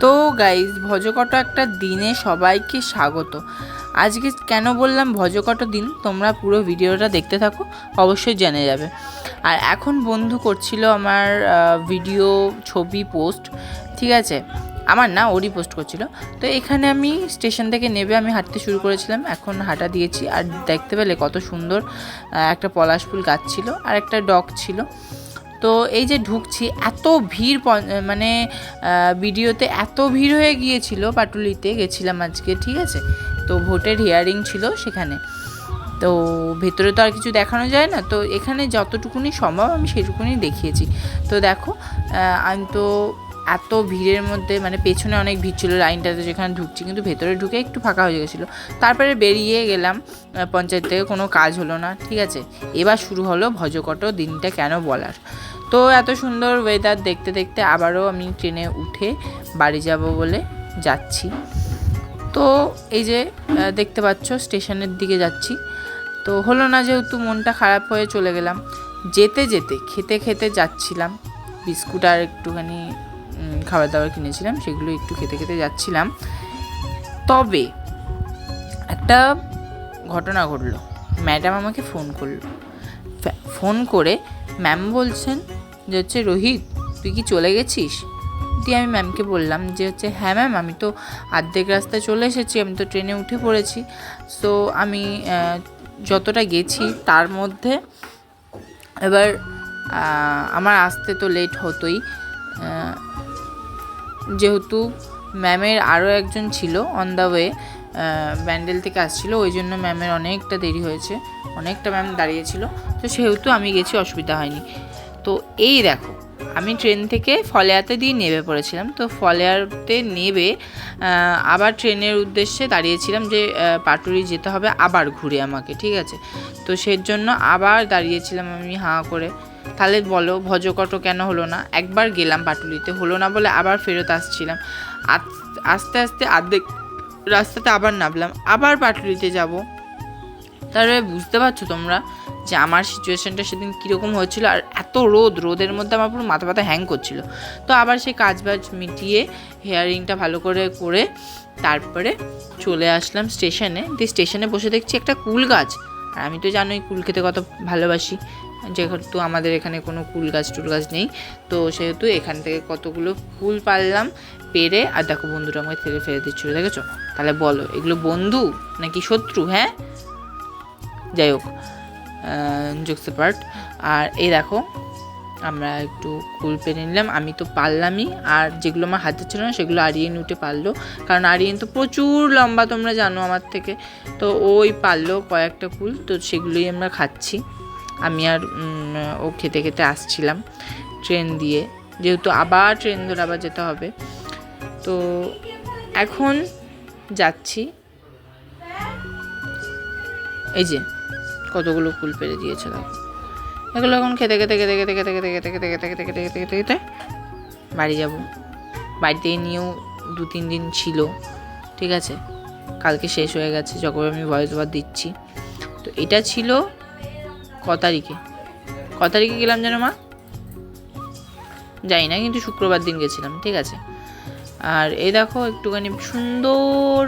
তো গাইজ ভজকট একটা দিনে সবাইকে স্বাগত। আজকে কেন বললাম ভজকট দিন, তোমরা পুরো ভিডিওটা দেখতে থাকো, অবশ্যই জেনে যাবে। আর এখন বন্ধু করছিল আমার ভিডিও ছবি পোস্ট, ঠিক আছে, আমার না ওরই পোস্ট করছিল। তো এখানে আমি স্টেশন থেকে নেবে আমি হাঁটতে শুরু করেছিলাম, এখন হাঁটা দিয়েছি। আর দেখতে পেলে কত সুন্দর একটা পলাশ ফুল গাছ ছিল আর একটা ডগ ছিল। তো এই যে ঢুকছি, এত ভিড়, মানে ভিডিওতে এত ভিড় হয়ে গিয়েছিল। পাটুলিতে গেছিলাম আজকে, ঠিক আছে, তো ভোটের হিয়ারিং ছিল সেখানে। তো ভেতরে তো আর কিছু দেখানো যায় না, তো এখানে যতটুকুনি সম্ভব আমি সেটুকুনি দেখিয়েছি। তো দেখো আমি তো এত ভিড়ের মধ্যে, মানে পেছনে অনেক ভিড় ছিল লাইনটাতে যেখানে ঢুকছি, কিন্তু ভেতরে ঢুকে একটু ফাঁকা হয়ে গেছিলো। তারপরে বেরিয়ে গেলাম, পঞ্চায়েত থেকে কোনো কাজ হলো না, ঠিক আছে। এবার শুরু হলো ভজকট দিনটা কেন বলার। তো এত সুন্দর ওয়েদার দেখতে দেখতে আবারও আমি ট্রেনে উঠে বাড়ি যাব বলে যাচ্ছি। তো এই যে দেখতে পাচ্ছ স্টেশনের দিকে যাচ্ছি। তো হলো না, যেহেতু মনটা খারাপ হয়ে চলে গেলাম। যেতে যেতে খেতে খেতে যাচ্ছিলাম, বিস্কুট আর একটুখানি খাবার দাবার কিনেছিলাম, সেগুলো একটু খেতে খেতে যাচ্ছিলাম। তবে একটা ঘটনা ঘটলো, ম্যাডাম আমাকে ফোন করলো। ফোন করে ম্যাম বলছেন যে হচ্ছে, রোহিত তুই কি চলে গেছিস? দিয়ে আমি ম্যামকে বললাম যে হচ্ছে, হ্যাঁ ম্যাম, আমি তো অর্ধেক রাস্তায় চলে এসেছি, আমি তো ট্রেনে উঠে পড়েছি। সো আমি যতটা গেছি তার মধ্যে এবার আমার আসতে তো লেট হতোই, যেহেতু ম্যামের আরও একজন ছিল অন দ্য ওয়ে, ব্যান্ডেল থেকে আসছিলো, ওই জন্য ম্যামের অনেকটা দেরি হয়েছে, অনেকটা ম্যাম দাঁড়িয়েছিল। তো সেহেতু আমি গেছি, অসুবিধা হয়নি। তো এই দেখো, আমি ট্রেন থেকে ফলেয়াতে দিয়ে নেমে পড়েছিলাম। তো ফলেয়াতে নেবে আবার ট্রেনের উদ্দেশ্যে দাঁড়িয়েছিলাম, যে পাটুলি যেতে হবে আবার ঘুরে আমাকে, ঠিক আছে। তো সেজন্য আবার দাঁড়িয়েছিলাম আমি হাঁ করে। তাহলে বলো ভজকট কেন হলো না? একবার গেলাম পাটুলিতে, হলো না বলে আবার ফেরত আসছিলাম। আস্তে আস্তে অর্ধেক রাস্তাতে আবার নামলাম, আবার পাটুলিতে যাব। তাহলে বুঝতে পারছো তোমরা যে আমার সিচুয়েশানটা সেদিন কীরকম হয়েছিল। আর এত রোদের মধ্যে আমার পুরো মাথা ব্যথা হ্যাং করছিল। তো আবার সেই কাজবাজ মিটিয়ে হেয়ারিংটা ভালো করে তারপরে চলে আসলাম স্টেশনে। দিয়ে স্টেশনে বসে দেখছি একটা কুল গাছ, আর আমি তো জানোই কুল খেতে কত ভালোবাসি, যেহেতু আমাদের এখানে কোনো কুল গাছ টুল গাছ নেই। তো সেহেতু এখান থেকে কতগুলো কুল পারলাম, পেরে। আর দেখো বন্ধুরা আমাকে ফেলে দিচ্ছিলো, দেখেছো? তাহলে বলো এগুলো বন্ধু নাকি শত্রু? হ্যাঁ, যাই হোক, জোকস পার্ট। আর এই দেখো আমরা একটু কুল পেরে নিলাম, আমি তো পারলামই। আর যেগুলো আমার হাতে ছিল না সেগুলো আরিয়ান উঠে পারলো, কারণ আরিয়ান তো প্রচুর লম্বা, তোমরা জানো আমার থেকে। তো ওই পারলো কয়েকটা কুল, তো সেগুলোই আমরা খাচ্ছি। আমি আর ও খেতে খেতে আসছিলাম ট্রেন দিয়ে, যেহেতু আবার ট্রেন ধরে আবার যেতে হবে। তো এখন যাচ্ছি, এই যে কতগুলো কুল পেরে দিয়েছে দেখো। এগুলো এখন খেতে খেতে বাড়ি যাব। বাড়িতে নিয়েও 2-3 দিন ছিল, ঠিক আছে, কালকে শেষ হয়ে গেছে যখন আমি ভয়েস ওভার দিচ্ছি। তো এটা ছিল ক তারিখে গেলাম যেন মা, যাই না, কিন্তু শুক্রবার দিন গেছিলাম, ঠিক আছে। আর এই দেখো একটুখানি সুন্দর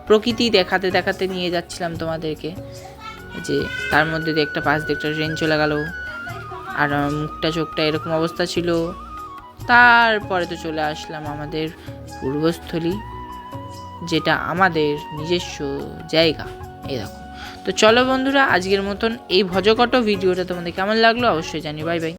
প্রকৃতি দেখাতে নিয়ে যাচ্ছিলাম তোমাদেরকে, যে তার মধ্যে দিয়ে একটা পাশ দিয়ে একটা ট্রেন চলে গেল, আর আমার মুখটা চোখটা এরকম অবস্থা ছিল। তারপরে তো চলে আসলাম আমাদের পূর্বস্থলী, যেটা আমাদের নিজস্ব জায়গা, এই দেখো। তো চলো বন্ধুরা, আজকের মতন এই ভজকট ভিডিওটা তোমাদের কেমন লাগলো অবশ্যই জানি। Bye bye.